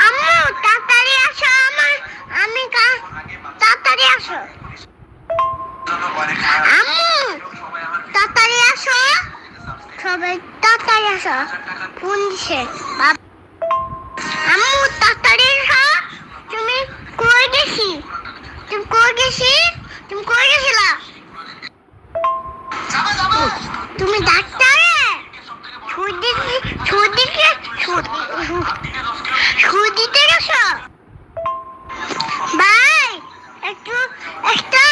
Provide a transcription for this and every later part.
আম্মু তাড়াতাড়ি আসো, আমি তাড়াতাড়ি আসো। আম্মু তাড়াতাড়ি আসো, সবাই তাড়াতাড়ি আসো। ফোন দিছে আম্মু তাড়াতাড়ি আসো। তুমি কই গেছি? তুমি কই গেছি? তুমি কই গেছিলা? তুমি ডাক্তারে সুই দিতে গেছো? ভাই একটা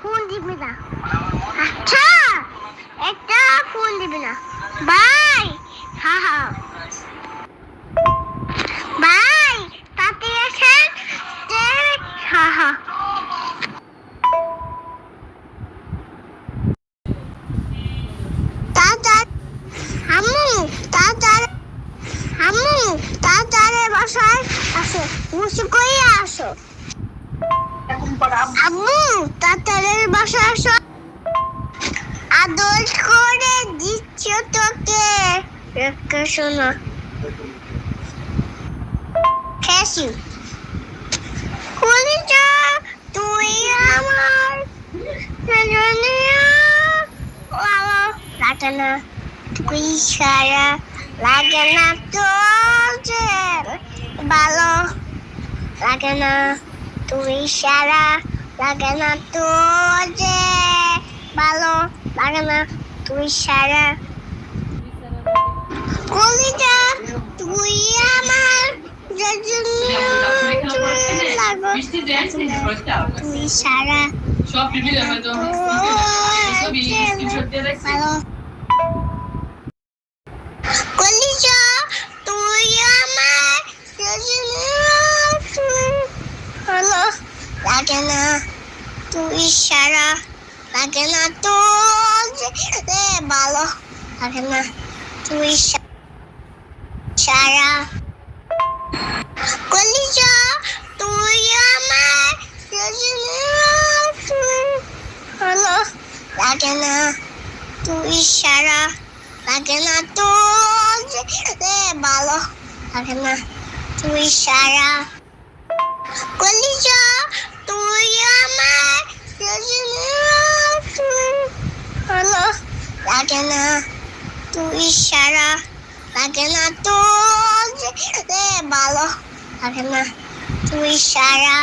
ফোন দিবি না? আচ্ছা একটা ফোন দিবি না ভাই? হ্যাঁ হ্যাঁ ভাই তাতে আসেন। হ্যাঁ হ্যাঁ আম্মু তাড়াতাড়ি বাসায় আসো, মুসি কইয়া আসো। আম্মু তাড়াতাড়ি বাসায় আসো, আদর করে দিচ্ছ তোকে। একটা শোনো খেয়েছি কলিজা, তুই আমার লাগে না তুই সারা, লাগে না তোর যে ভালো, লাগে না তুই সারা, লাগে না তোর যে ভালো, লাগে না তুই সারা। কলিজা তুই আমার তুই সারা ভালো, কলিজা তুই আমার ভালো, লাগে না তুই সারা, লাগে না তোর যে ভালো, লাগে না তুই সারা। কলিজা তুই আমার ভালো, লাগে না তুই সারা, লাগে না তোর যে ভালো, লাগে না তুই সারা। কলিজা তুই আমার ভালো, লাগে না তুই সারা, লাগে না তোর যে ভালো, লাগে না তুই সারা।